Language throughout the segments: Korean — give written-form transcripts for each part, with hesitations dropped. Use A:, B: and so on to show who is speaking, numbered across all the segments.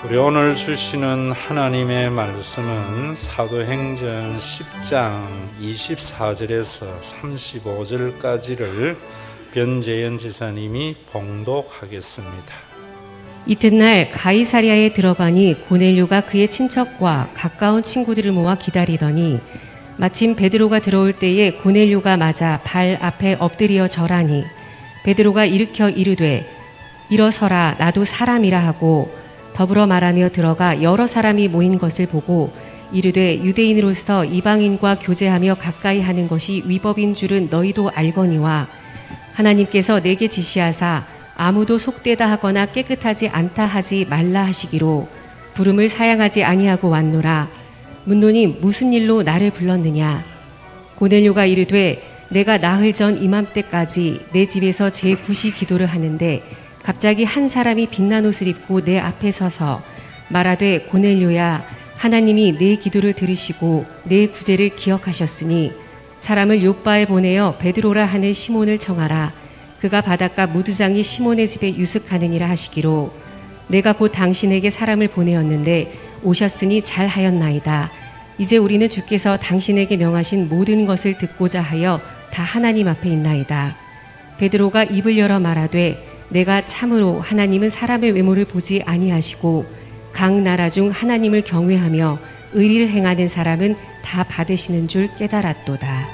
A: 우리 오늘 주시는 하나님의 말씀은 사도행전 10장 24절에서 35절까지를 변재현 지사님이 봉독하겠습니다.
B: 이튿날 가이사랴에 들어가니 고넬료가 그의 친척과 가까운 친구들을 모아 기다리더니 마침 베드로가 들어올 때에 고넬료가 맞아 발 앞에 엎드려 절하니 베드로가 일으켜 이르되 일어서라, 나도 사람이라 하고 더불어 말하며 들어가 여러 사람이 모인 것을 보고 이르되 유대인으로서 이방인과 교제하며 가까이 하는 것이 위법인 줄은 너희도 알거니와 하나님께서 내게 지시하사 아무도 속되다 하거나 깨끗하지 않다 하지 말라 하시기로 부름을 사양하지 아니하고 왔노라. 묻노니 무슨 일로 나를 불렀느냐? 고넬료가 이르되 내가 나흘 전 이맘때까지 내 집에서 제9시 기도를 하는데 갑자기 한 사람이 빛난 옷을 입고 내 앞에 서서 말하되 고넬료야, 하나님이 내 기도를 들으시고 내 구제를 기억하셨으니 사람을 요바에 보내어 베드로라 하는 시몬을 청하라. 그가 바닷가 무두장이 시몬의 집에 유숙하느니라 하시기로 내가 곧 당신에게 사람을 보내었는데 오셨으니 잘하였나이다. 이제 우리는 주께서 당신에게 명하신 모든 것을 듣고자 하여 다 하나님 앞에 있나이다. 베드로가 입을 열어 말하되 내가 참으로 하나님은 사람의 외모를 보지 아니하시고 각 나라 중 하나님을 경외하며 의리를 행하는 사람은 다 받으시는 줄 깨달았도다.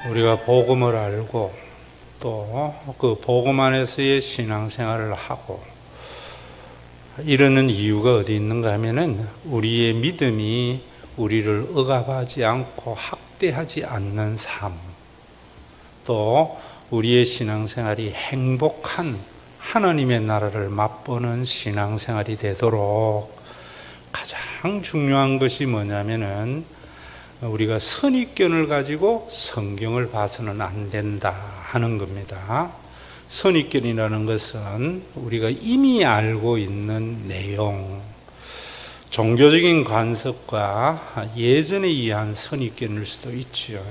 A: 우리가 복음을 알고 또 그 복음 안에서의 신앙생활을 하고 이러는 이유가 어디 있는가 하면은 우리의 믿음이 우리를 억압하지 않고 학대하지 않는 삶, 또 우리의 신앙생활이 행복한 하나님의 나라를 맛보는 신앙생활이 되도록 가장 중요한 것이 뭐냐면은 우리가 선입견을 가지고 성경을 봐서는 안 된다 하는 겁니다. 선입견이라는 것은 우리가 이미 알고 있는 내용, 종교적인 관습과 예전에 이해한 선입견일 수도 있지요.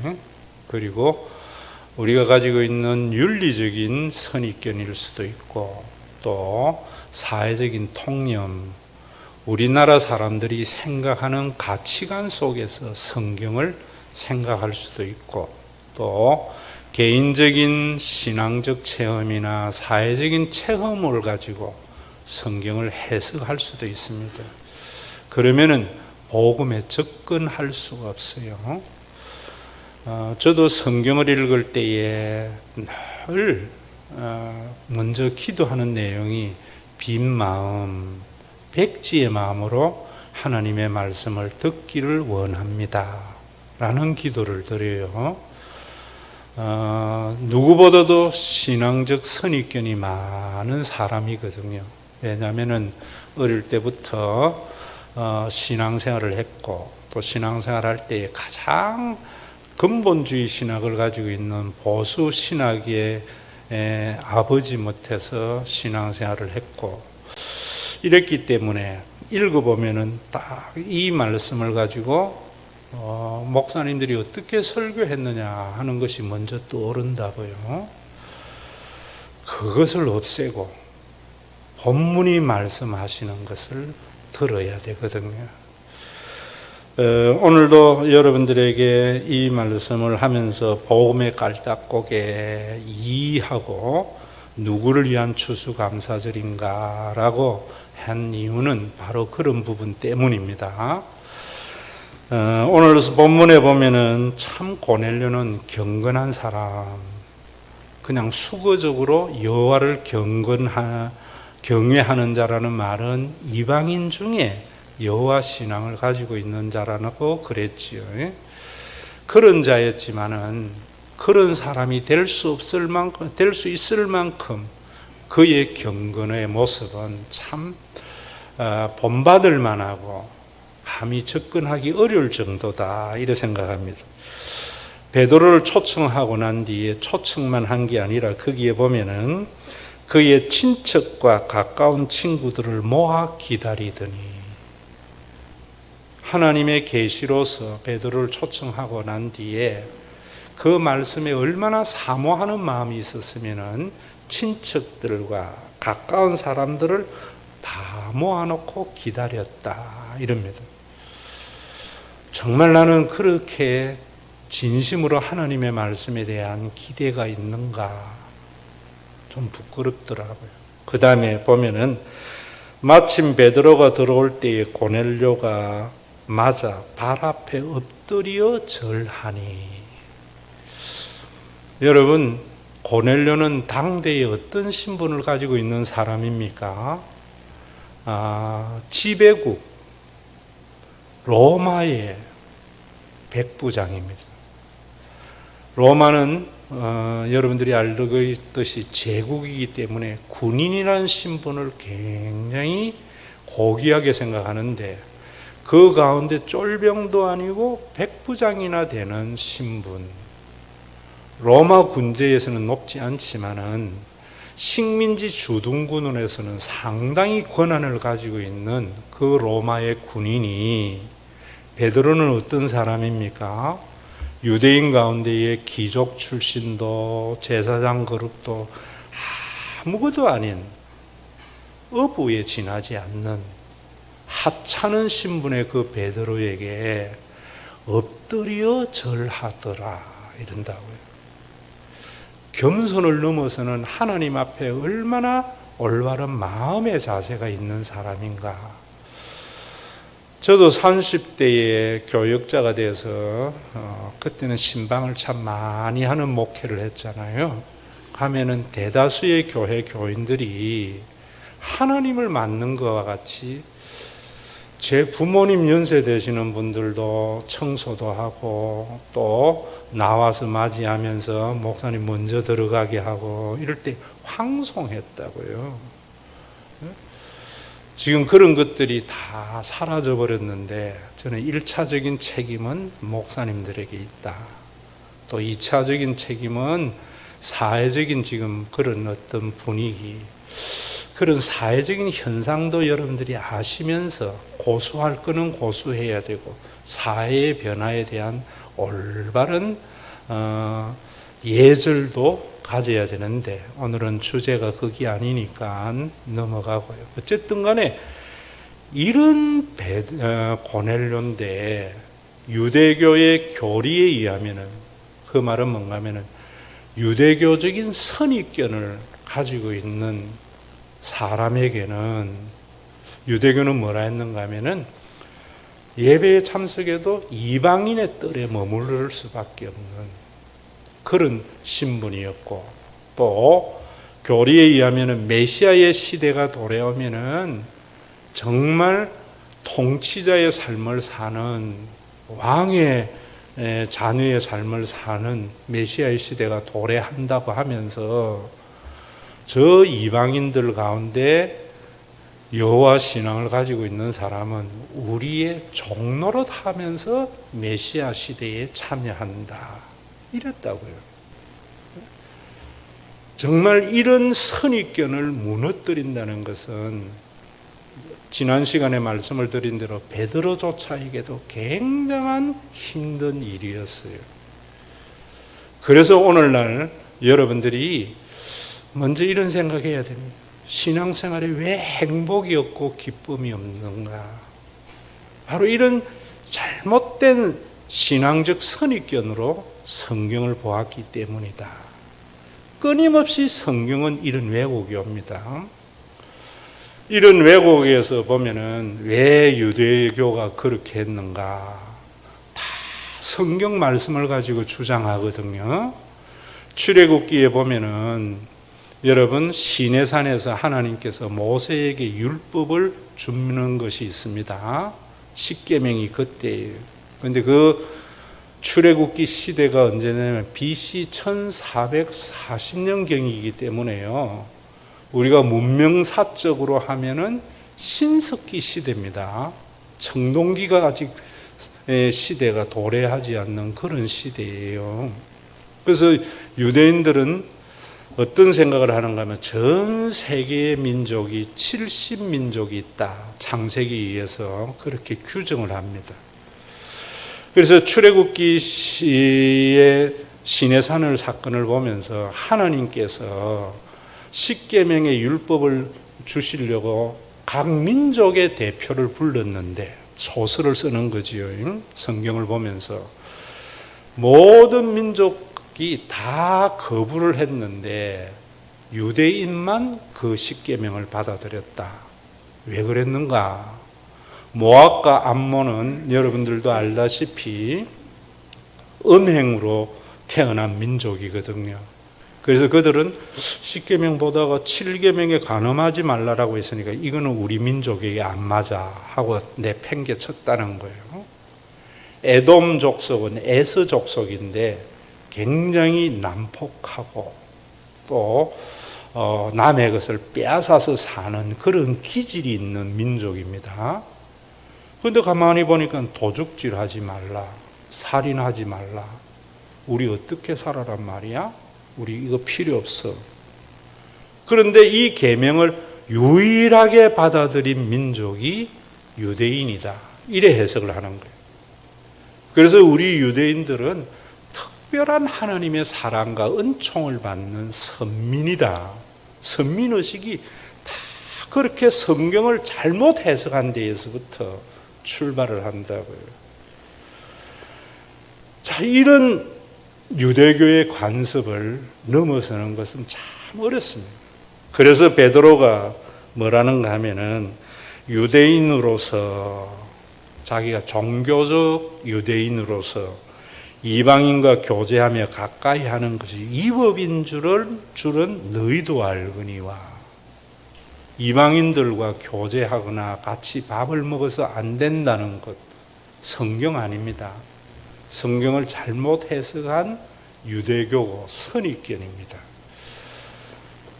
A: 그리고 우리가 가지고 있는 윤리적인 선입견일 수도 있고 또 사회적인 통념, 우리나라 사람들이 생각하는 가치관 속에서 성경을 생각할 수도 있고 또 개인적인 신앙적 체험이나 사회적인 체험을 가지고 성경을 해석할 수도 있습니다. 그러면은 복음에 접근할 수가 없어요. 저도 성경을 읽을 때에 늘 먼저 기도하는 내용이 빈 마음, 백지의 마음으로 하나님의 말씀을 듣기를 원합니다 라는 기도를 드려요. 누구보다도 신앙적 선입견이 많은 사람이거든요. 왜냐하면 어릴 때부터 신앙생활을 했고 또 신앙생활할 때 가장 근본주의 신학을 가지고 있는 보수 신학의 아버지 못해서 신앙생활을 했고 이랬기 때문에 읽어보면은 딱 이 말씀을 가지고 목사님들이 어떻게 설교했느냐 하는 것이 먼저 떠오른다고요. 그것을 없애고 본문이 말씀하시는 것을 들어야 되거든요. 오늘도 여러분들에게 이 말씀을 하면서 복음의 깔딱고개 이해하고 누구를 위한 추수감사절인가라고 한 이유는 바로 그런 부분 때문입니다. 오늘 본문에 보면은 참 고넬료는 경건한 사람, 그냥 수거적으로 여호와를 경외하는 자라는 말은 이방인 중에 여호와 신앙을 가지고 있는 자라고 그랬지요. 그런 자였지만은 그런 사람이 될 수 있을 만큼 그의 경건의 모습은 참 본받을 만하고 감히 접근하기 어려울 정도다 이렇게 생각합니다. 베드로를 초청하고 난 뒤에 초청만 한 게 아니라 거기에 보면은 그의 친척과 가까운 친구들을 모아 기다리더니 하나님의 계시로서 베드로를 초청하고 난 뒤에 그 말씀에 얼마나 사모하는 마음이 있었으면은 친척들과 가까운 사람들을 다 모아놓고 기다렸다 이럽니다. 정말 나는 그렇게 진심으로 하나님의 말씀에 대한 기대가 있는가 좀 부끄럽더라고요. 그 다음에 보면은 마침 베드로가 들어올 때에 고넬료가 맞아 발 앞에 엎드려 절하니. 여러분, 고넬료는 당대에 어떤 신분을 가지고 있는 사람입니까? 지배국 로마의 백부장입니다. 로마는 여러분들이 알고 있듯이 제국이기 때문에 군인이라는 신분을 굉장히 고귀하게 생각하는데 그 가운데 쫄병도 아니고 백부장이나 되는 신분, 로마 군대에서는 높지 않지만은 식민지 주둔군에서는 상당히 권한을 가지고 있는 그 로마의 군인이 베드로는 어떤 사람입니까? 유대인 가운데의 귀족 출신도 제사장 거룩도 아무것도 아닌 어부에 지나지 않는 하찮은 신분의 그 베드로에게 엎드려 절하더라 이런다고요. 겸손을 넘어서는 하나님 앞에 얼마나 올바른 마음의 자세가 있는 사람인가. 저도 30대에 교역자가 돼서 그때는 신방을 참 많이 하는 목회를 했잖아요. 가면은 대다수의 교회 교인들이 하나님을 만난 것과 같이 제 부모님 연세 되시는 분들도 청소도 하고 또 나와서 맞이하면서 목사님 먼저 들어가게 하고 이럴 때 황송했다고요. 지금 그런 것들이 다 사라져 버렸는데 저는 1차적인 책임은 목사님들에게 있다. 또 2차적인 책임은 사회적인 지금 그런 어떤 분위기, 그런 사회적인 현상도 여러분들이 아시면서 고수할 거는 고수해야 되고 사회의 변화에 대한 올바른 예절도 가져야 되는데 오늘은 주제가 그게 아니니까 넘어가고요. 어쨌든 간에 이런 고넬료인데 유대교의 교리에 의하면은 그 말은 뭔가 하면은 유대교적인 선입견을 가지고 있는 사람에게는 유대교는 뭐라 했는가 하면은 예배에 참석해도 이방인의 뜰에 머무를 수밖에 없는 그런 신분이었고 또 교리에 의하면은 메시아의 시대가 도래오면은 정말 통치자의 삶을 사는 왕의 자녀의 삶을 사는 메시아의 시대가 도래한다고 하면서 저 이방인들 가운데 여호와 신앙을 가지고 있는 사람은 우리의 종노릇 하면서 메시아 시대에 참여한다 이랬다고요. 정말 이런 선입견을 무너뜨린다는 것은 지난 시간에 말씀을 드린 대로 베드로조차에게도 굉장한 힘든 일이었어요. 그래서 오늘날 여러분들이 먼저 이런 생각해야 됩니다. 신앙생활에 왜 행복이 없고 기쁨이 없는가? 바로 이런 잘못된 신앙적 선입견으로 성경을 보았기 때문이다. 끊임없이 성경은 이런 왜곡이 옵니다. 이런 왜곡에서 보면은 왜 유대교가 그렇게 했는가? 다 성경 말씀을 가지고 주장하거든요. 출애굽기에 보면은 여러분 시내산에서 하나님께서 모세에게 율법을 주는 것이 있습니다. 십계명이 그때예요. 그런데 그 출애굽기 시대가 언제냐면 BC 1440년경이기 때문에요. 우리가 문명사적으로 하면은 신석기 시대입니다. 청동기가 아직 시대가 도래하지 않는 그런 시대예요. 그래서 유대인들은 어떤 생각을 하는가 하면 전 세계의 민족이 70민족이 있다. 창세기에서 그렇게 규정을 합니다. 그래서 출애굽기 시의 시내산을 사건을 보면서 하나님께서 십계명의 율법을 주시려고 각 민족의 대표를 불렀는데 소설을 쓰는 거지요. 성경을 보면서 모든 민족이 다 거부를 했는데 유대인만 그 십계명을 받아들였다. 왜 그랬는가? 모압과 암몬은 여러분들도 알다시피 음행으로 태어난 민족이거든요. 그래서 그들은 십계명 보다가 칠계명에 간음하지 말라라고 했으니까 이거는 우리 민족에게 안 맞아 하고 내팽개쳤다는 거예요. 에돔 족속은 에서 족속인데 굉장히 난폭하고 또 남의 것을 빼앗아서 사는 그런 기질이 있는 민족입니다. 그런데 가만히 보니까 도둑질하지 말라, 살인하지 말라. 우리 어떻게 살아란 말이야? 우리 이거 필요 없어. 그런데 이 계명을 유일하게 받아들인 민족이 유대인이다. 이래 해석을 하는 거예요. 그래서 우리 유대인들은 특별한 하나님의 사랑과 은총을 받는 선민이다. 선민의식이 다 그렇게 성경을 잘못 해석한 데에서부터 출발을 한다고요. 자, 이런 유대교의 관습을 넘어서는 것은 참 어렵습니다. 그래서 베드로가 뭐라는가 하면은 유대인으로서 자기가 종교적 유대인으로서 이방인과 교제하며 가까이 하는 것이 위법인 줄은 너희도 알거니와 이방인들과 교제하거나 같이 밥을 먹어서 안 된다는 것 성경 아닙니다. 성경을 잘못 해석한 유대교고 선입견입니다.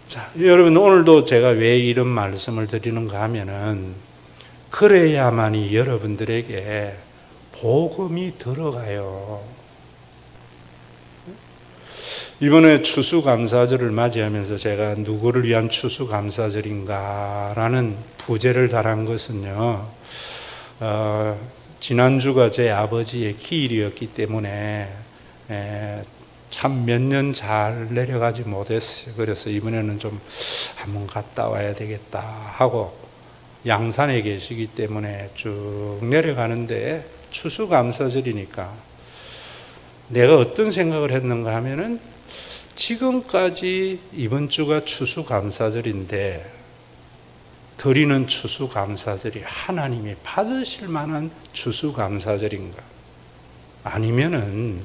A: 자, 여러분 오늘도 제가 왜 이런 말씀을 드리는가 하면은 그래야만이 여러분들에게 복음이 들어가요. 이번에 추수감사절을 맞이하면서 제가 누구를 위한 추수감사절인가라는 부제를 달한 것은요. 지난주가 제 아버지의 기일이었기 때문에 참 몇 년 잘 내려가지 못했어요. 그래서 이번에는 좀 한번 갔다 와야 되겠다 하고 양산에 계시기 때문에 쭉 내려가는데 추수감사절이니까 내가 어떤 생각을 했는가 하면은 지금까지 이번 주가 추수감사절인데 드리는 추수감사절이 하나님이 받으실 만한 추수감사절인가? 아니면은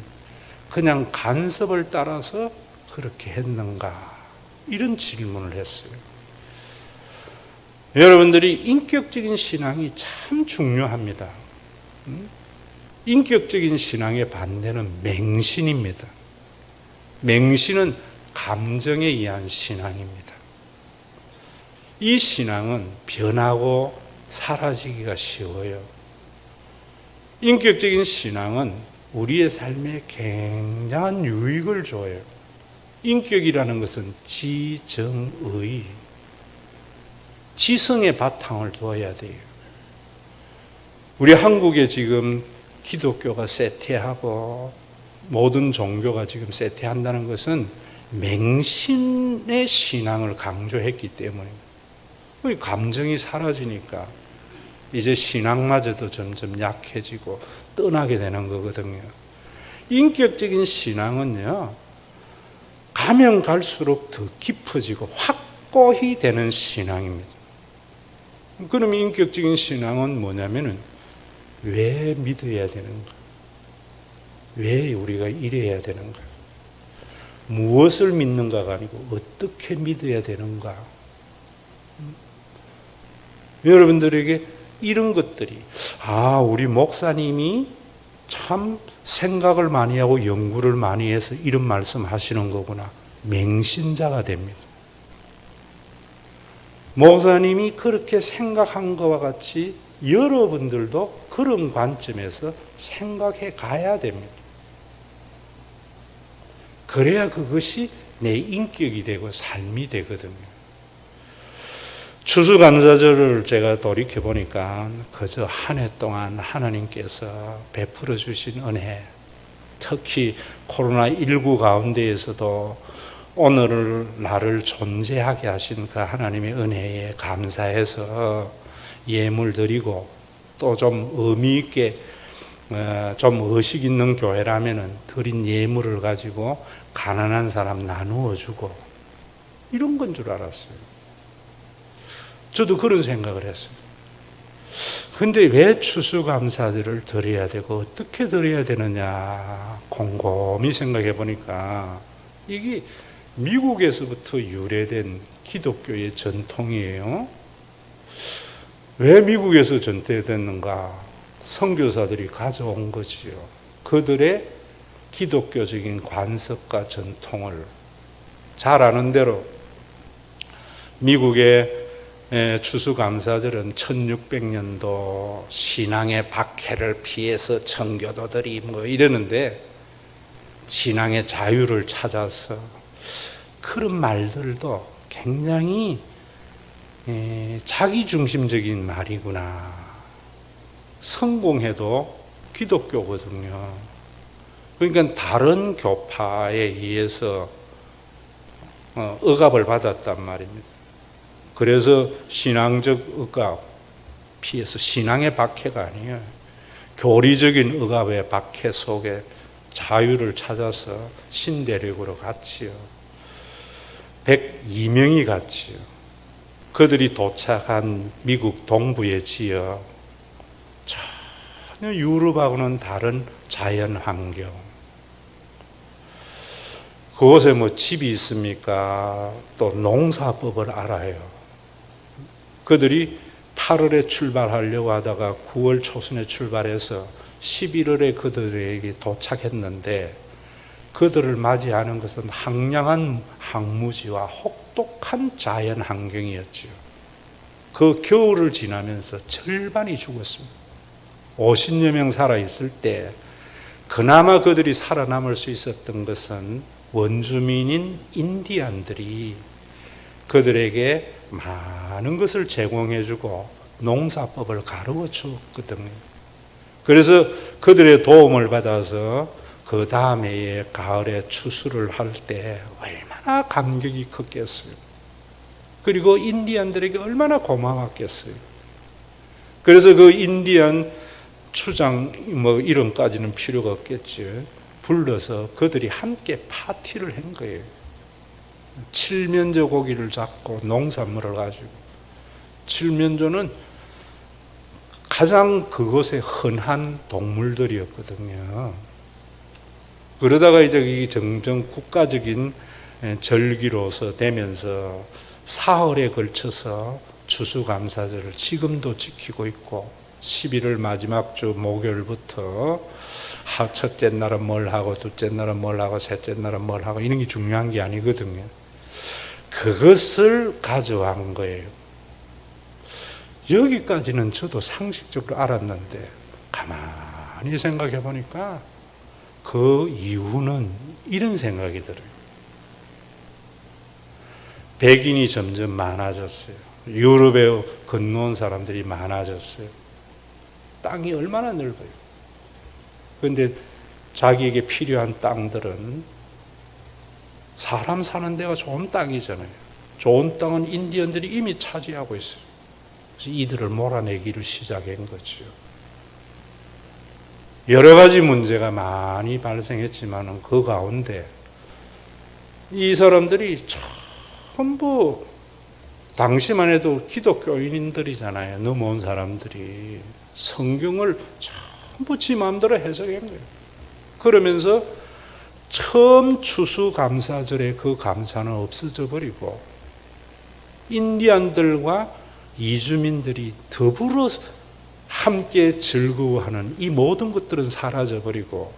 A: 그냥 간섭을 따라서 그렇게 했는가? 이런 질문을 했어요. 여러분들이 인격적인 신앙이 참 중요합니다. 인격적인 신앙의 반대는 맹신입니다. 맹신은 감정에 의한 신앙입니다. 이 신앙은 변하고 사라지기가 쉬워요. 인격적인 신앙은 우리의 삶에 굉장한 유익을 줘요. 인격이라는 것은 지정의, 지성의 바탕을 둬야 돼요. 우리 한국에 지금 기독교가 쇠퇴하고 모든 종교가 지금 쇠퇴한다는 것은 맹신의 신앙을 강조했기 때문입니다. 감정이 사라지니까 이제 신앙마저도 점점 약해지고 떠나게 되는 거거든요. 인격적인 신앙은요, 가면 갈수록 더 깊어지고 확고히 되는 신앙입니다. 그럼 인격적인 신앙은 뭐냐면은 왜 믿어야 되는가? 왜 우리가 이래야 되는가? 무엇을 믿는가가 아니고 어떻게 믿어야 되는가? 여러분들에게 이런 것들이 우리 목사님이 참 생각을 많이 하고 연구를 많이 해서 이런 말씀 하시는 거구나. 맹신자가 됩니다. 목사님이 그렇게 생각한 것과 같이 여러분들도 그런 관점에서 생각해 가야 됩니다. 그래야 그것이 내 인격이 되고 삶이 되거든요. 추수감사절을 제가 돌이켜보니까 그저 한 해 동안 하나님께서 베풀어 주신 은혜, 특히 코로나19 가운데에서도 오늘 나를 존재하게 하신 그 하나님의 은혜에 감사해서 예물 드리고 또 좀 의미 있게 좀 의식 있는 교회라면은 드린 예물을 가지고 가난한 사람 나누어 주고 이런 건 줄 알았어요. 저도 그런 생각을 했어요. 근데 왜 추수감사절을 드려야 되고 어떻게 드려야 되느냐 곰곰이 생각해 보니까 이게 미국에서부터 유래된 기독교의 전통이에요. 왜 미국에서 전개됐는가? 선교사들이 가져온 거지요. 그들의 기독교적인 관습과 전통을 잘 아는 대로 미국의 추수감사절은 1600년도 신앙의 박해를 피해서 청교도들이 뭐 이러는데 신앙의 자유를 찾아서 그런 말들도 굉장히 자기중심적인 말이구나. 성공해도 기독교거든요. 그러니까 다른 교파에 의해서 억압을 받았단 말입니다. 그래서 신앙적 억압 피해서 신앙의 박해가 아니에요. 교리적인 억압의 박해 속에 자유를 찾아서 신대륙으로 갔지요. 102명이 갔지요. 그들이 도착한 미국 동부의 지역, 전혀 유럽하고는 다른 자연 환경. 그곳에 뭐 집이 있습니까? 또 농사법을 알아요. 그들이 8월에 출발하려고 하다가 9월 초순에 출발해서 11월에 그들에게 도착했는데 그들을 맞이하는 것은 황량한 항무지와 혹독한 자연 환경이었지요. 그 겨울을 지나면서 절반이 죽었습니다. 50여 명 살아있을 때 그나마 그들이 살아남을 수 있었던 것은 원주민인 인디안들이 그들에게 많은 것을 제공해주고 농사법을 가르쳐 주었거든요. 그래서 그들의 도움을 받아서 그 다음 해에 가을에 추수를 할 때 얼마나 감격이 컸겠어요. 그리고 인디안들에게 얼마나 고마웠겠어요. 그래서 그 인디안 추장 뭐 이름까지는 필요가 없겠죠. 불러서 그들이 함께 파티를 한 거예요. 칠면조 고기를 잡고 농산물을 가지고 칠면조는 가장 그곳에 흔한 동물들이었거든요. 그러다가 이제 이 점점 국가적인 절기로서 되면서 사흘에 걸쳐서 추수감사절을 지금도 지키고 있고 11월 마지막 주 목요일부터 첫째 날은 뭘 하고 둘째 날은 뭘 하고 셋째 날은 뭘 하고 이런 게 중요한 게 아니거든요. 그것을 가져간 거예요. 여기까지는 저도 상식적으로 알았는데 가만히 생각해 보니까 그 이유는 이런 생각이 들어요. 백인이 점점 많아졌어요. 유럽에 건너온 사람들이 많아졌어요. 땅이 얼마나 넓어요. 그런데 자기에게 필요한 땅들은 사람 사는 데가 좋은 땅이잖아요. 좋은 땅은 인디언들이 이미 차지하고 있어요. 그래서 이들을 몰아내기를 시작한 거죠. 여러 가지 문제가 많이 발생했지만 그 가운데 이 사람들이 전부 당시만 해도 기독교인들이잖아요. 넘어온 사람들이 성경을 전부 지 마음대로 해석한 거예요. 그러면서 처음 추수감사절에 그 감사는 없어져 버리고 인디안들과 이주민들이 더불어 함께 즐거워하는 이 모든 것들은 사라져 버리고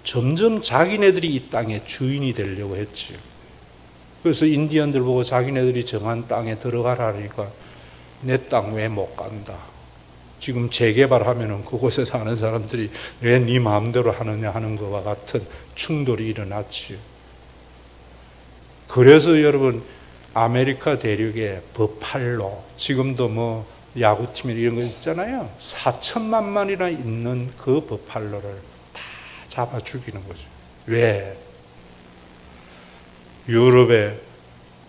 A: 점점 자기네들이 이 땅의 주인이 되려고 했죠. 그래서 인디언들 보고 자기네들이 정한 땅에 들어가라니까 내 땅 왜 못 간다. 지금 재개발하면은 그곳에 사는 사람들이 왜 네 마음대로 하느냐 하는 것과 같은 충돌이 일어났지요. 그래서 여러분 아메리카 대륙에 버팔로 지금도 뭐 야구팀 이런 거 있잖아요. 4천만 마리나 있는 그 버팔로를 다 잡아 죽이는 거죠. 왜? 유럽의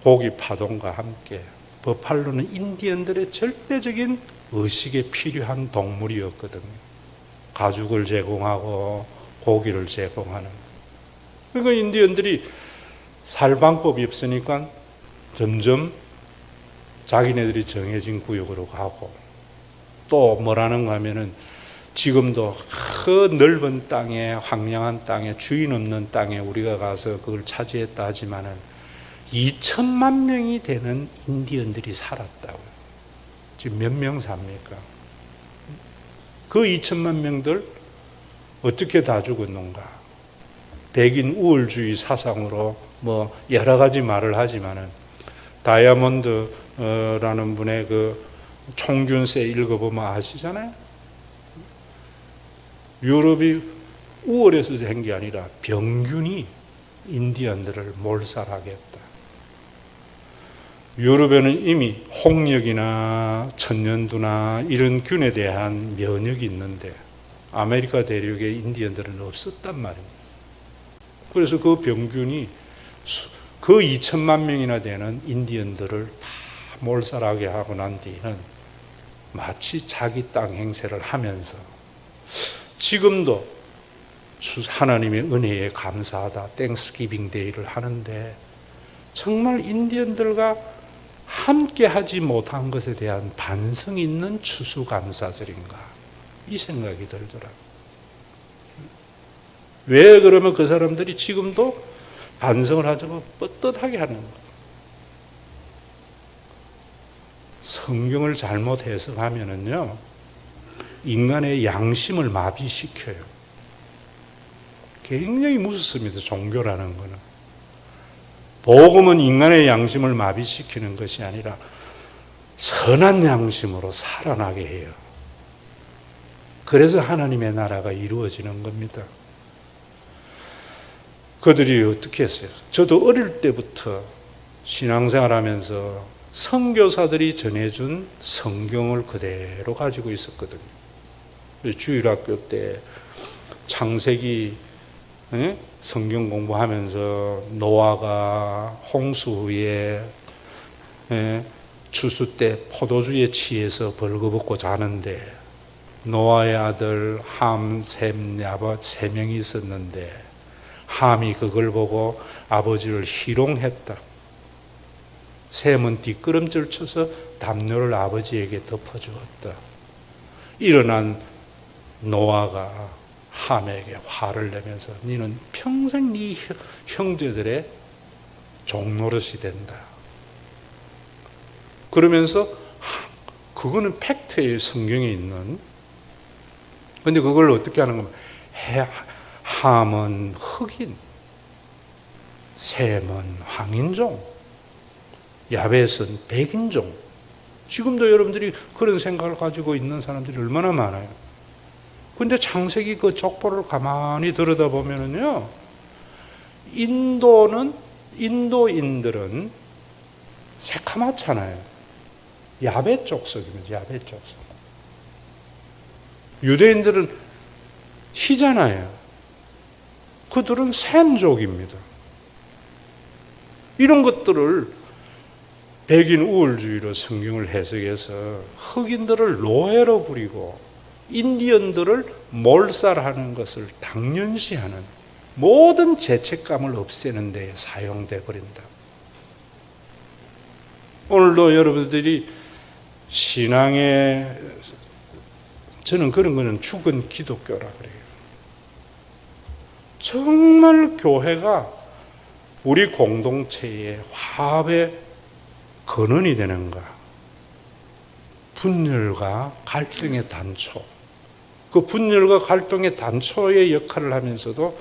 A: 고기 파동과 함께 버팔로는 인디언들의 절대적인 의식에 필요한 동물이었거든요. 가죽을 제공하고 고기를 제공하는. 그러니까 인디언들이 살 방법이 없으니까 점점 자기네들이 정해진 구역으로 가고, 또 뭐라는가 하면은 지금도 그 넓은 땅에, 황량한 땅에, 주인 없는 땅에 우리가 가서 그걸 차지했다 하지만은 2천만 명이 되는 인디언들이 살았다고요. 지금 몇 명 삽니까? 그 2천만 명들 어떻게 다 죽었는가? 백인 우월주의 사상으로 뭐 여러 가지 말을 하지만은 다이아몬드라는 분의 그 총균세 읽어보면 아시잖아요. 유럽이 우월해서 된 게 아니라 병균이 인디언들을 몰살하겠다. 유럽에는 이미 홍역이나 천연두나 이런 균에 대한 면역이 있는데 아메리카 대륙의 인디언들은 없었단 말입니다. 그래서 그 병균이 그 2천만 명이나 되는 인디언들을 다 몰살하게 하고 난 뒤에는 마치 자기 땅 행세를 하면서 지금도 하나님의 은혜에 감사하다 땡스기빙 데이를 하는데 정말 인디언들과 함께 하지 못한 것에 대한 반성 있는 추수감사절인가 이 생각이 들더라고요. 왜 그러면 그 사람들이 지금도 반성을 하자고 떳떳하게 하는 거예요. 성경을 잘못 해석하면은요, 인간의 양심을 마비시켜요. 굉장히 무섭습니다, 종교라는 거는. 복음은 인간의 양심을 마비시키는 것이 아니라 선한 양심으로 살아나게 해요. 그래서 하나님의 나라가 이루어지는 겁니다. 그들이 어떻게 했어요? 저도 어릴 때부터 신앙생활하면서 선교사들이 전해준 성경을 그대로 가지고 있었거든요. 주일학교 때 창세기 성경 공부하면서 노아가 홍수 후에 추수 때 포도주에 취해서 벌거벗고 자는데 노아의 아들 함, 셈, 야벳 세 명이 있었는데 함이 그걸 보고 아버지를 희롱했다. 셈은 뒷걸음질 쳐서 담요를 아버지에게 덮어주었다. 일어난 노아가 함에게 화를 내면서 너는 평생 네 형제들의 종노릇이 된다. 그러면서 그거는 팩트예요, 성경에 있는. 그런데 그걸 어떻게 하는 거면 함은 흑인, 셈은 황인종, 야벳은 백인종. 지금도 여러분들이 그런 생각을 가지고 있는 사람들이 얼마나 많아요. 근데 창세기 그 족보를 가만히 들여다보면은요, 인도인들은 새카맣잖아요. 야벳 족속입니다. 야벳 족속. 유대인들은 희잖아요. 그들은 셈족입니다. 이런 것들을 백인 우월주의로 성경을 해석해서 흑인들을 노예로 부리고 인디언들을 몰살하는 것을 당연시하는 모든 죄책감을 없애는 데에 사용돼 버린다. 오늘도 여러분들이 신앙에 저는 그런 거는 죽은 기독교라 그래요. 정말 교회가 우리 공동체의 화합의 근원이 되는가? 분열과 갈등의 단초. 그 분열과 갈등의 단초의 역할을 하면서도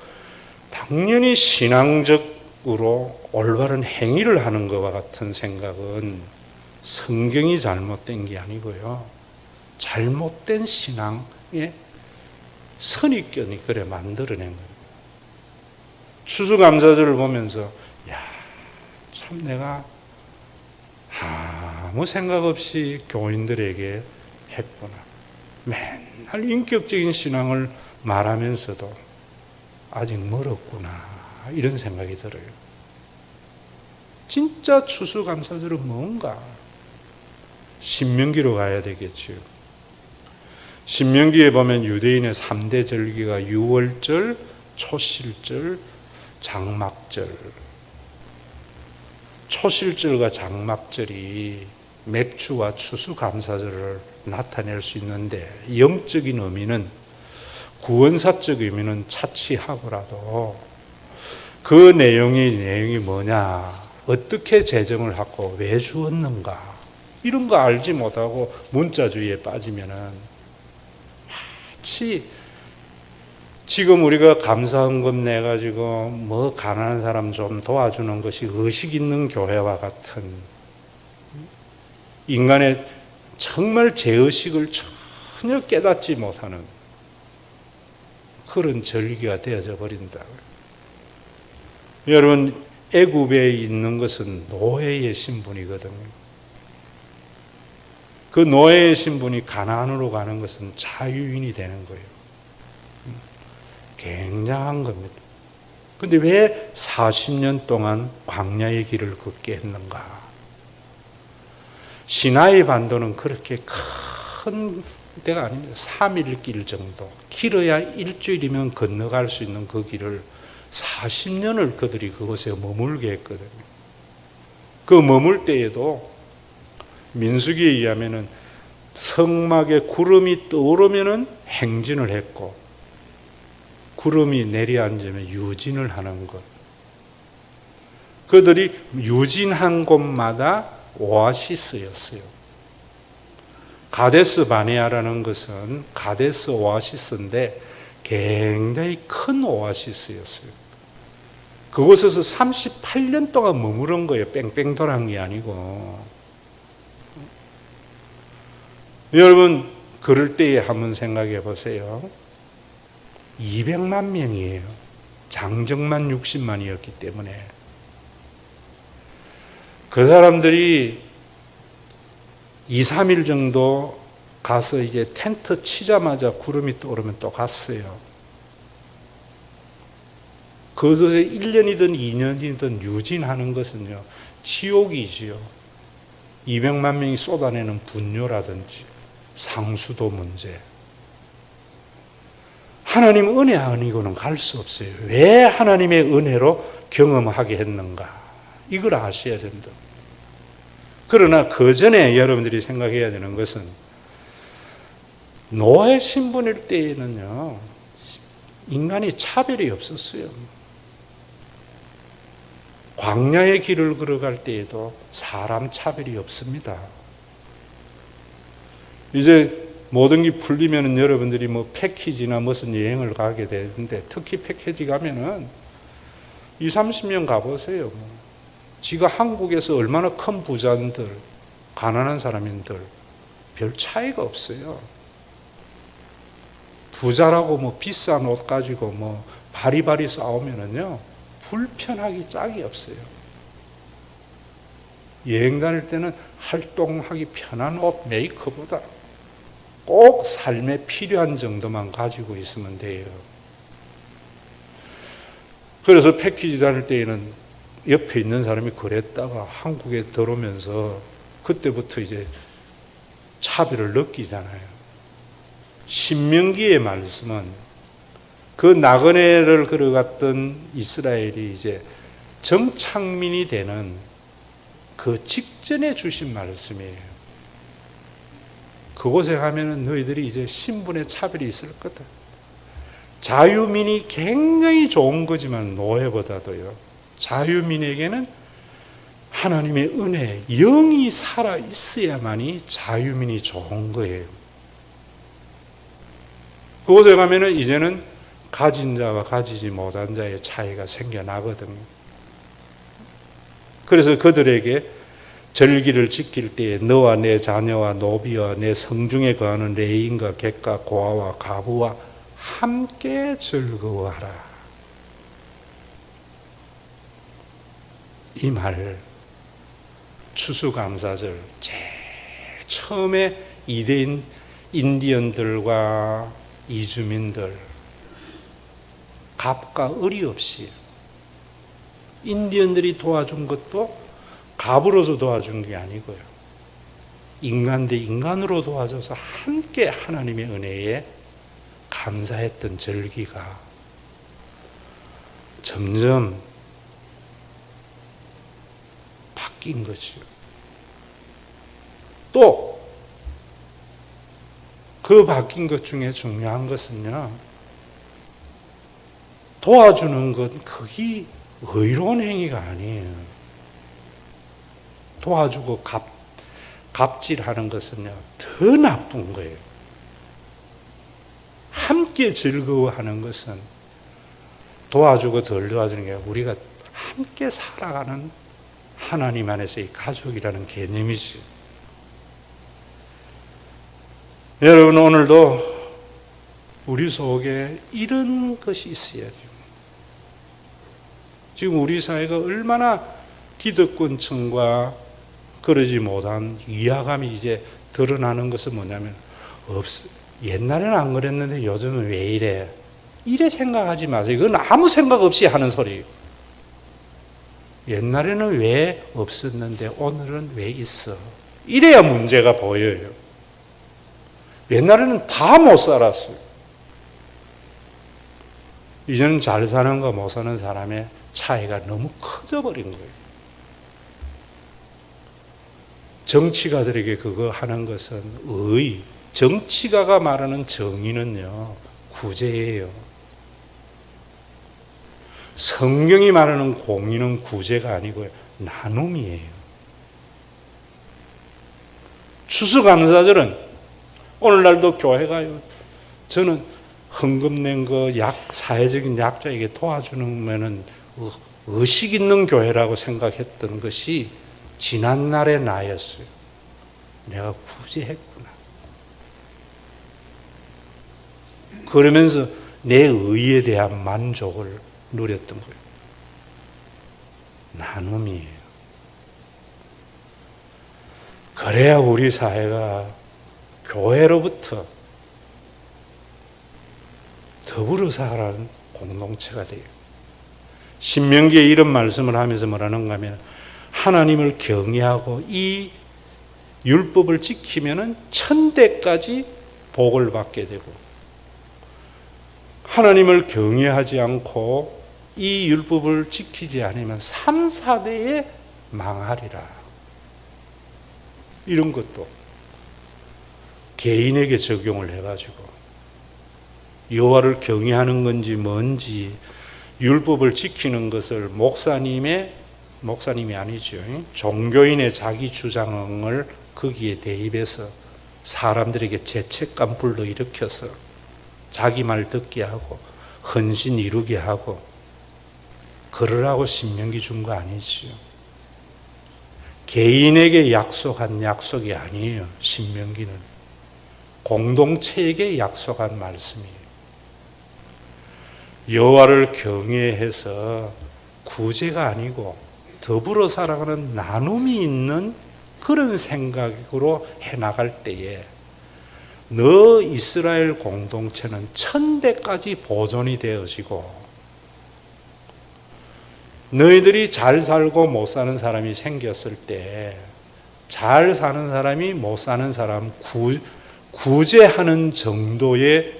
A: 당연히 신앙적으로 올바른 행위를 하는 것과 같은 생각은 성경이 잘못된 게 아니고요. 잘못된 신앙의 선입견이 그래 만들어낸 거예요. 추수감사절을 보면서 참 내가 아무 생각 없이 교인들에게 했구나. 맨날 인격적인 신앙을 말하면서도 아직 멀었구나. 이런 생각이 들어요. 진짜 추수감사절은 뭔가? 신명기로 가야 되겠죠. 신명기에 보면 유대인의 3대 절기가 유월절, 초실절, 장막절. 초실절과 장막절이 맥주와 추수감사절을 나타낼 수 있는데 영적인 의미는, 구원사적 의미는 차치하고라도 그 내용이 뭐냐, 어떻게 제정을 하고 왜 주었는가, 이런 거 알지 못하고 문자주의에 빠지면은 마치 지금 우리가 감사헌금 내가지고 뭐 가난한 사람 좀 도와주는 것이 의식 있는 교회와 같은, 인간의 정말 제의식을 전혀 깨닫지 못하는 그런 절기가 되어져 버린다. 여러분, 애굽에 있는 것은 노예의 신분이거든요. 그 노예의 신분이 가나안으로 가는 것은 자유인이 되는 거예요. 굉장한 겁니다. 그런데 왜 40년 동안 광야의 길을 걷게 했는가? 시나이 반도는 그렇게 큰 데가 아닙니다. 3일 길 정도, 길어야 일주일이면 건너갈 수 있는 그 길을 40년을 그들이 그곳에 머물게 했거든요. 그 머물 때에도 민수기에 의하면은 성막에 구름이 떠오르면은 행진을 했고, 구름이 내려앉으면 유진을 하는 것. 그들이 유진한 곳마다 오아시스였어요. 가데스 바네아라는 것은 가데스 오아시스인데 굉장히 큰 오아시스였어요. 그곳에서 38년 동안 머무른 거예요. 뺑뺑 돌아간 게 아니고. 여러분, 그럴 때에 한번 생각해 보세요. 200만 명이에요. 장정만 60만이었기 때문에. 그 사람들이 2, 3일 정도 가서 이제 텐트 치자마자 구름이 떠오르면 또 갔어요. 그곳에 1년이든 2년이든 유진하는 것은요, 지옥이지요. 200만 명이 쏟아내는 분뇨라든지 상수도 문제. 하나님 은혜 아니고는 갈 수 없어요. 왜 하나님의 은혜로 경험하게 했는가? 이걸 아셔야 된다. 그러나 그 전에 여러분들이 생각해야 되는 것은, 노예 신분일 때에는요, 인간이 차별이 없었어요. 광야의 길을 걸어갈 때에도 사람 차별이 없습니다. 이제 모든 게 풀리면은 여러분들이 뭐 패키지나 무슨 여행을 가게 되는데, 특히 패키지 가면은 20, 30년 가보세요. 지가 한국에서 얼마나 큰 부자들, 가난한 사람인들 별 차이가 없어요. 부자라고 뭐 비싼 옷 가지고 뭐 바리바리 싸우면은요, 불편하기 짝이 없어요. 여행 다닐 때는 활동하기 편한 옷, 메이크업보다 꼭 삶에 필요한 정도만 가지고 있으면 돼요. 그래서 패키지 다닐 때에는 옆에 있는 사람이 그랬다가 한국에 들어오면서 그때부터 이제 차별을 느끼잖아요. 신명기의 말씀은 그 나그네를 걸어갔던 이스라엘이 이제 정착민이 되는 그 직전에 주신 말씀이에요. 그곳에 가면은 너희들이 이제 신분의 차별이 있을 거다. 자유민이 굉장히 좋은 거지만 노예보다도요, 자유민에게는 하나님의 은혜, 영이 살아 있어야만이 자유민이 좋은 거예요. 그곳에 가면은 이제는 가진 자와 가지지 못한 자의 차이가 생겨나거든요. 그래서 그들에게 절기를 지킬 때에 너와 내 자녀와 노비와 내 성중에 거하는 레인과 객과 고아와 가부와 함께 즐거워하라. 이 말, 추수감사절 제일 처음에 이대인 인디언들과 이주민들, 갑과 을이 없이 인디언들이 도와준 것도 갑으로서 도와준 게 아니고요. 인간 대 인간으로 도와줘서 함께 하나님의 은혜에 감사했던 절기가 점점 바뀐 거죠. 또 그 바뀐 것 중에 중요한 것은요, 도와주는 것 그게 의로운 행위가 아니에요. 도와주고 갑질하는 것은요 더 나쁜 거예요. 함께 즐거워하는 것은 도와주고 덜 도와주는 게 우리가 함께 살아가는 하나님 안에서의 가족이라는 개념이지. 여러분, 오늘도 우리 속에 이런 것이 있어야죠. 지금 우리 사회가 얼마나 기득권층과 그러지 못한 위화감이 이제 드러나는 것은 뭐냐면, 옛날에는 안 그랬는데 요즘은 왜 이래? 이래 생각하지 마세요. 그건 아무 생각 없이 하는 소리예요. 옛날에는 왜 없었는데 오늘은 왜 있어? 이래야 문제가 보여요. 옛날에는 다 못 살았어요. 이제는 잘 사는 거 못 사는 사람의 차이가 너무 커져버린 거예요. 정치가들에게 그거 하는 것은 정치가가 말하는 정의는요, 구제예요. 성경이 말하는 공의는 구제가 아니고요, 나눔이에요. 추수감사절은 오늘날도 교회가요, 저는 헌금 낸 거 사회적인 약자에게 도와주는 면은 의식 있는 교회라고 생각했던 것이 지난날의 나였어요. 내가 구제했구나. 그러면서 내 의에 대한 만족을 누렸던 거예요. 나눔이에요. 그래야 우리 사회가 교회로부터 더불어 살아가는 공동체가 돼요. 신명기에 이런 말씀을 하면서 뭐라는가 하면, 하나님을 경외하고 이 율법을 지키면은 천대까지 복을 받게 되고, 하나님을 경외하지 않고 이 율법을 지키지 않으면 3, 4대에 망하리라. 이런 것도 개인에게 적용을 해가지고 여호와를 경외하는 건지 뭔지 율법을 지키는 것을 목사님이 아니죠. 종교인의 자기 주장을 거기에 대입해서 사람들에게 죄책감 불러일으켜서 자기 말 듣게 하고 헌신 이루게 하고 그러라고 신명기 준 거 아니죠. 개인에게 약속한 약속이 아니에요. 신명기는 공동체에게 약속한 말씀이에요. 여호와를 경외해서 구제가 아니고 더불어 살아가는 나눔이 있는 그런 생각으로 해나갈 때에 너 이스라엘 공동체는 천대까지 보존이 되어지고, 너희들이 잘 살고 못 사는 사람이 생겼을 때 잘 사는 사람이 못 사는 사람 구제하는 정도의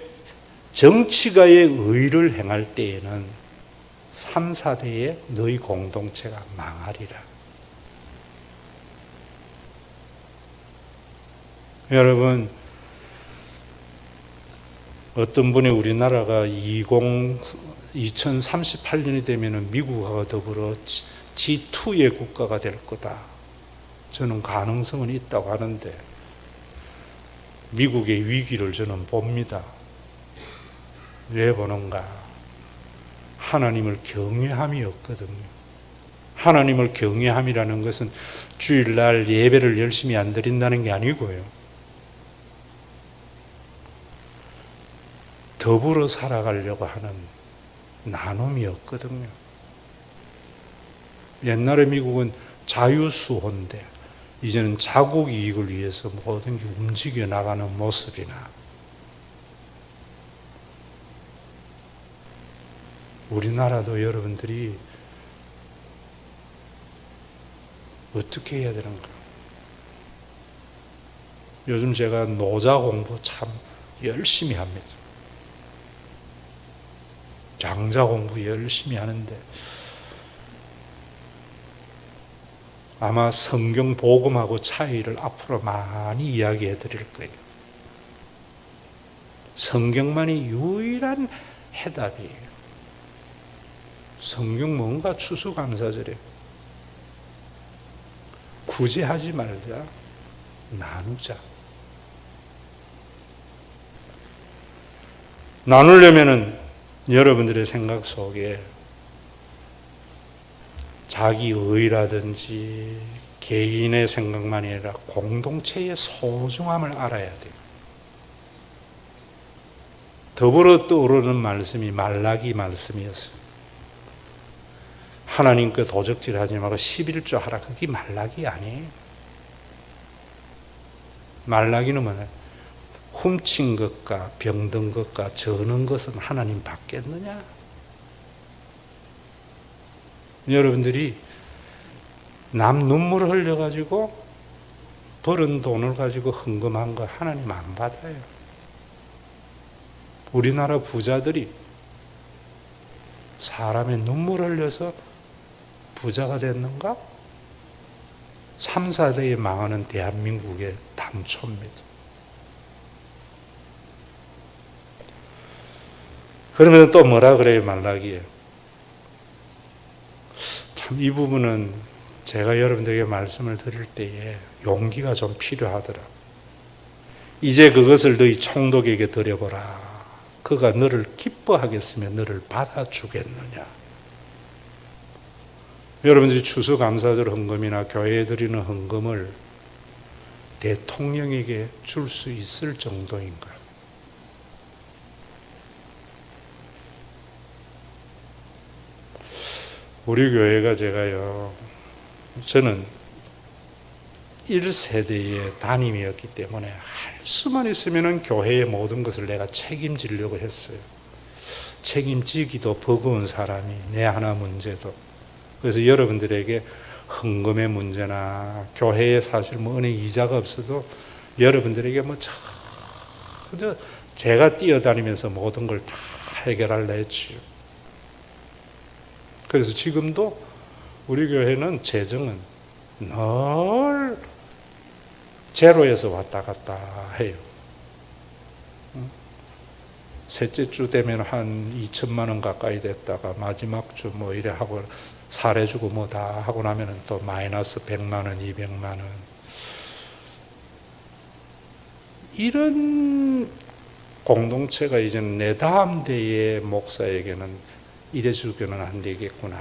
A: 정치가의 의를 행할 때에는 3, 4대에 너희 공동체가 망하리라. 여러분, 어떤 분이 우리나라가 2038년이 되면 미국하고 더불어 G2의 국가가 될 거다. 저는 가능성은 있다고 하는데 미국의 위기를 저는 봅니다. 왜 보는가? 하나님을 경외함이 없거든요. 하나님을 경외함이라는 것은 주일날 예배를 열심히 안 드린다는 게 아니고요. 더불어 살아가려고 하는 나눔이 없거든요. 옛날에 미국은 자유수호인데 이제는 자국 이익을 위해서 모든 게 움직여 나가는 모습이나, 우리나라도 여러분들이 어떻게 해야 되는가? 요즘 제가 노자 공부 참 열심히 합니다. 장자 공부 열심히 하는데 아마 성경 복음하고 차이를 앞으로 많이 이야기해 드릴 거예요. 성경만이 유일한 해답이에요. 성경 뭔가 추수감사절에 굳이 하지 말자, 나누자. 나누려면은 여러분들의 생각 속에 자기의라든지 개인의 생각만이 아니라 공동체의 소중함을 알아야 돼요. 더불어 떠오르는 말씀이 말라기 말씀이었어요. 하나님께 도적질 하지 말고 11조 하라. 그게 말라기 아니에요. 말라기는 뭐냐? 훔친 것과 병든 것과 저는 것은 하나님 받겠느냐? 여러분들이 남 눈물을 흘려가지고 벌은 돈을 가지고 헌금한 거 하나님 안 받아요. 우리나라 부자들이 사람의 눈물을 흘려서 부자가 됐는가? 3, 4대에 망하는 대한민국의 단초입니다. 그러면 또 뭐라 그래요, 말라기에? 참 이 부분은 제가 여러분들에게 말씀을 드릴 때에 용기가 좀 필요하더라. 이제 그것을 너희 총독에게 드려보라. 그가 너를 기뻐하겠으면 너를 받아주겠느냐. 여러분들이 추수감사절 헌금이나 교회에 드리는 헌금을 대통령에게 줄 수 있을 정도인가? 우리 교회가 저는 1세대의 담임이었기 때문에 할 수만 있으면 교회의 모든 것을 내가 책임지려고 했어요. 책임지기도 버거운 사람이 내 하나 문제도. 그래서 여러분들에게 헌금의 문제나 교회에 사실 은행 이자가 없어도 여러분들에게 전혀 제가 뛰어다니면서 모든 걸 다 해결하려 했지요. 그래서 지금도 우리 교회는 재정은 늘 제로에서 왔다 갔다 해요. 셋째 주 되면 한 2천만 원 가까이 됐다가 마지막 주 이래 하고 사례주고 다 하고 나면은 또 마이너스 100만 원, 200만 원. 이런 공동체가 이제는 내 다음 대의 목사에게는 이래주기는 안 되겠구나.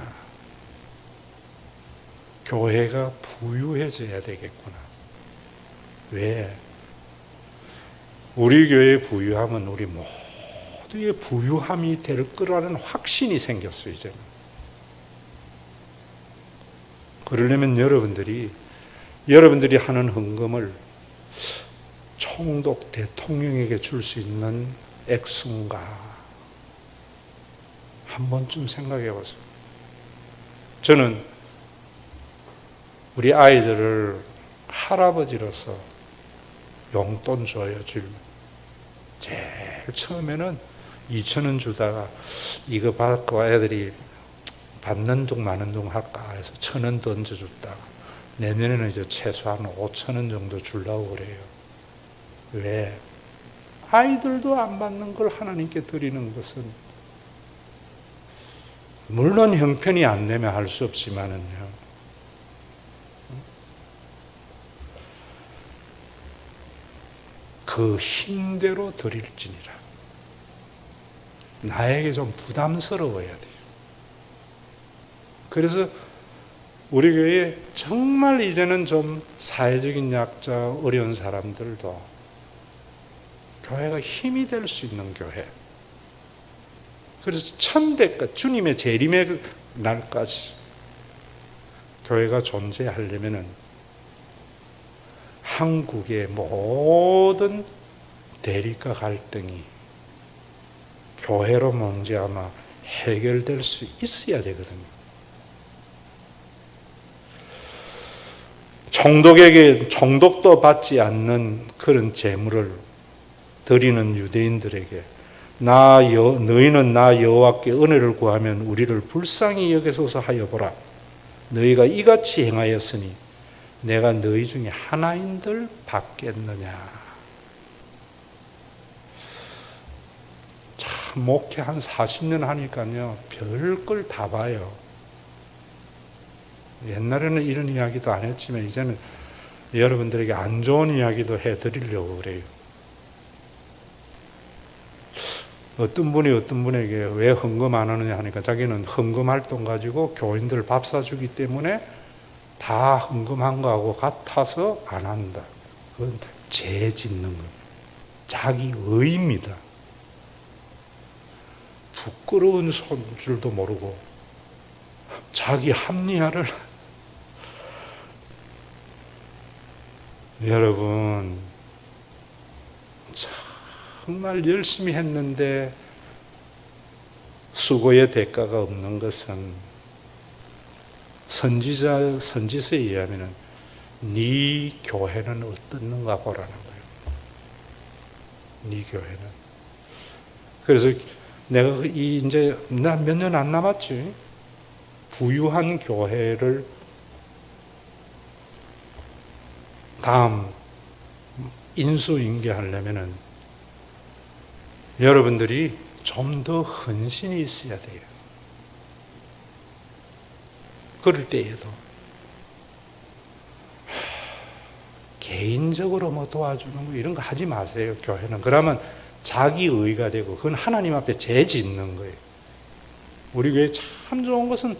A: 교회가 부유해져야 되겠구나. 왜? 우리 교회의 부유함은 우리 모두의 부유함이 될 거라는 확신이 생겼어요, 이제는. 그러려면 여러분들이 하는 헌금을 총독 대통령에게 줄 수 있는 액수인가? 한 번쯤 생각해 보세요. 저는 우리 아이들을 할아버지로서 용돈 줘요, 제일 처음에는 2,000원 주다가 이거 받고 애들이 받는 둥 마는 둥 할까 해서 1,000원 던져줬다가 내년에는 이제 최소한 5,000원 정도 주려고 그래요. 왜? 아이들도 안 받는 걸 하나님께 드리는 것은 물론 형편이 안 되면 할 수 없지만은요. 그 힘대로 드릴지니라. 나에게 좀 부담스러워야 돼요. 그래서 우리 교회에 정말 이제는 좀 사회적인 약자, 어려운 사람들도 교회가 힘이 될 수 있는 교회. 그래서 천대까지 주님의 재림의 날까지 교회가 존재하려면은 한국의 모든 대립과 갈등이 교회로 말미암아 해결될 수 있어야 되거든요. 총독도 받지 않는 그런 제물을 드리는 유대인들에게 너희는 나 여호와께 은혜를 구하면 우리를 불쌍히 여기소서 하여 보라. 너희가 이같이 행하였으니 내가 너희 중에 하나인들 받겠느냐. 참 목회 한 40년 하니까요 별걸 다 봐요. 옛날에는 이런 이야기도 안 했지만 이제는 여러분들에게 안 좋은 이야기도 해드리려고 그래요. 어떤 분에게 왜 헌금 안 하느냐 하니까 자기는 헌금 활동 가지고 교인들 밥 사주기 때문에 다 헌금한 거하고 같아서 안 한다. 그건 죄 짓는 겁니다. 자기 의입니다. 부끄러운 줄도 모르고 자기 합리화를 여러분 정말 열심히 했는데 수고의 대가가 없는 것은 선지서에 의하면 네 교회는 어떻는가 보라는 거예요. 네 교회는. 그래서 내가 이제 몇 년 안 남았지. 부유한 교회를 다음 인수인계하려면은 여러분들이 좀 더 헌신이 있어야 돼요. 그럴 때에도 개인적으로 뭐 도와주는 거 이런 거 하지 마세요. 교회는 그러면 자기 의가 되고 그건 하나님 앞에 죄 짓는 거예요. 우리 교회 참 좋은 것은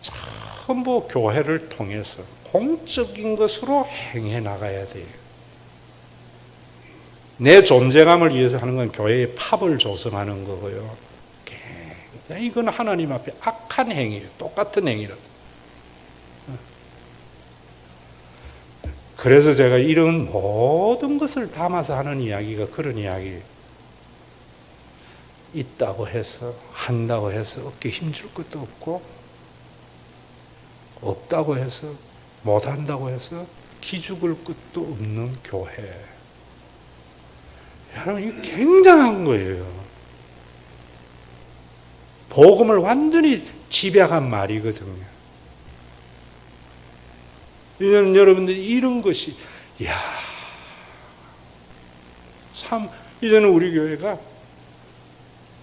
A: 전부 교회를 통해서 공적인 것으로 행해 나가야 돼요. 내 존재감을 위해서 하는 건 교회의 팝을 조성하는 거고요. 이건 하나님 앞에 악한 행위예요. 똑같은 행위라도. 그래서 제가 이런 모든 것을 담아서 하는 이야기가 그런 이야기예요. 있다고 해서 한다고 해서 어깨 힘줄 것도 없고 없다고 해서 못한다고 해서 기죽을 것도 없는 교회. 여러분 이거 굉장한 거예요. 복음을 완전히 집약한 말이거든요. 이제는 여러분들이 이런 것이 참 이제는 우리 교회가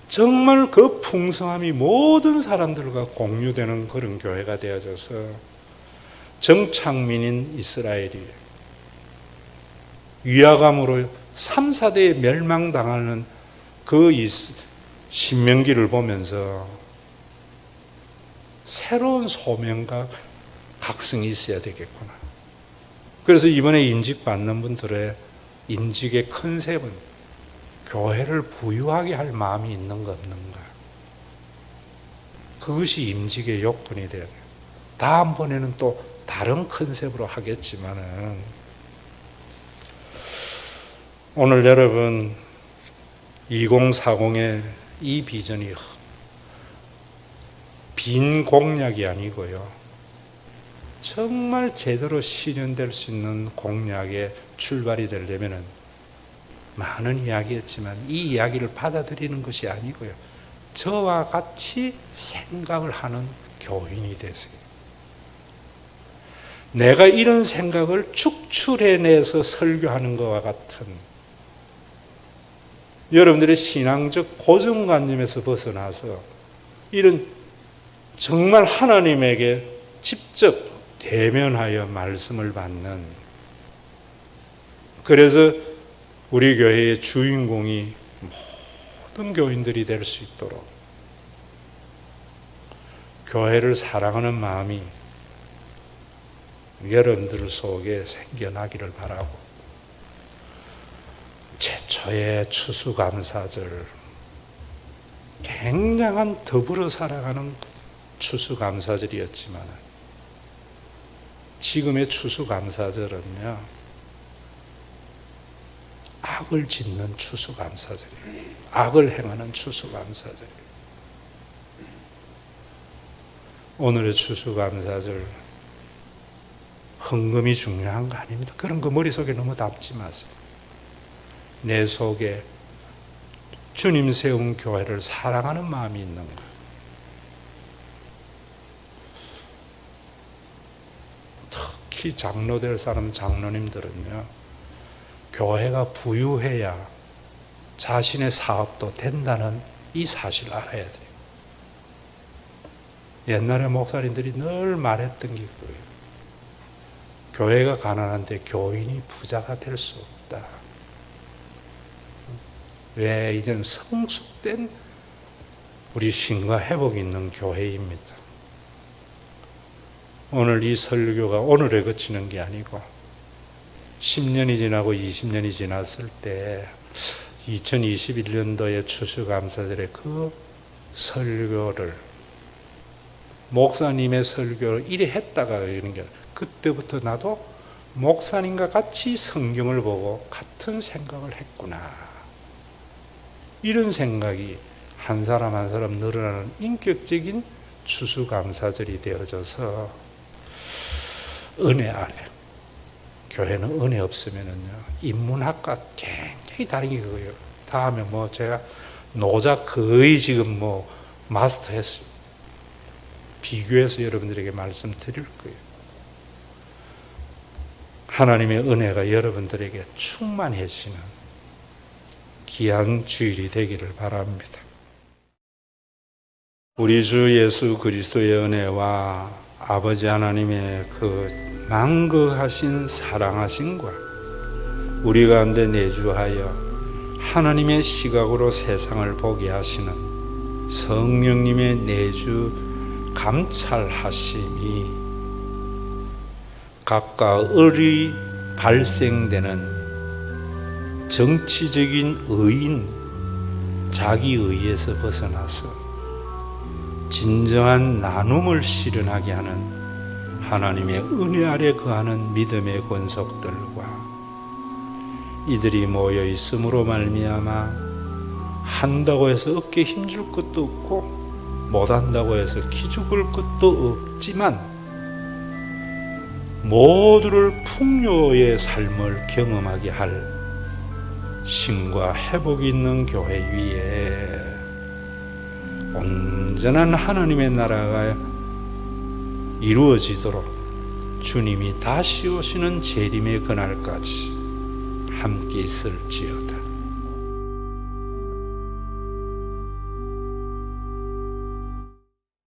A: 정말 그 풍성함이 모든 사람들과 공유되는 그런 교회가 되어져서 정착민인 이스라엘이 위화감으로 3, 4대에 멸망당하는 그 신명기를 보면서 새로운 소명과 각성이 있어야 되겠구나. 그래서 이번에 임직받는 분들의 임직의 컨셉은 교회를 부유하게 할 마음이 있는가 없는가. 그것이 임직의 요건이 돼야 돼요. 다음번에는 또 다른 컨셉으로 하겠지만은 오늘 여러분 2040의 이 비전이 빈 공약이 아니고요. 정말 제대로 실현될 수 있는 공약의 출발이 되려면은 많은 이야기였지만 이 이야기를 받아들이는 것이 아니고요. 저와 같이 생각을 하는 교인이 되세요. 내가 이런 생각을 축출해내서 설교하는 것과 같은 여러분들의 신앙적 고정관념에서 벗어나서 이런 정말 하나님에게 직접 대면하여 말씀을 받는, 그래서 우리 교회의 주인공이 모든 교인들이 될 수 있도록 교회를 사랑하는 마음이 여러분들 속에 생겨나기를 바라고, 최초의 추수감사절, 굉장한 더불어 살아가는 추수감사절이었지만 지금의 추수감사절은요, 악을 짓는 추수감사절이에요. 악을 행하는 추수감사절이에요. 오늘의 추수감사절, 헌금이 중요한 거 아닙니다. 그런 거 머릿속에 너무 담지 마세요. 내 속에 주님 세운 교회를 사랑하는 마음이 있는 거. 특히 장로 될 사람 장로님들은요, 교회가 부유해야 자신의 사업도 된다는 이 사실을 알아야 돼요. 옛날에 목사님들이 늘 말했던 게 그거예요. 교회가 가난한데 교인이 부자가 될 수 없다. 왜? 이제는 성숙된 우리 신과 회복이 있는 교회입니다. 오늘 이 설교가 오늘에 그치는 게 아니고 10년이 지나고 20년이 지났을 때 2021년도에 추수감사절에 그 설교를 목사님의 설교를 이래 했다가 이러는 게 그때부터 나도 목사님과 같이 성경을 보고 같은 생각을 했구나. 이런 생각이 한 사람 한 사람 늘어나는 인격적인 추수감사절이 되어져서 은혜 아래, 교회는 은혜 없으면은요, 인문학과 굉장히 다른 게 그거예요. 다음에 제가 노자 거의 지금 마스터했어요. 비교해서 여러분들에게 말씀드릴 거예요. 하나님의 은혜가 여러분들에게 충만해지는 귀한 주일이 되기를 바랍니다. 우리 주 예수 그리스도의 은혜와 아버지 하나님의 그 만거하신 사랑하심과 우리 가운데 내주하여 하나님의 시각으로 세상을 보게 하시는 성령님의 내주 감찰하심이 각가을이 발생되는 정치적인 의인, 자기의에서 벗어나서 진정한 나눔을 실현하게 하는 하나님의 은혜 아래 거하는 믿음의 권속들과 이들이 모여 있음으로 말미암아 한다고 해서 어깨에 힘줄 것도 없고 못한다고 해서 기죽을 것도 없지만 모두를 풍요의 삶을 경험하게 할 신과 회복이 있는 교회 위에 온전한 하나님의 나라가 이루어지도록 주님이 다시 오시는 재림의 그날까지 함께 있을지어다.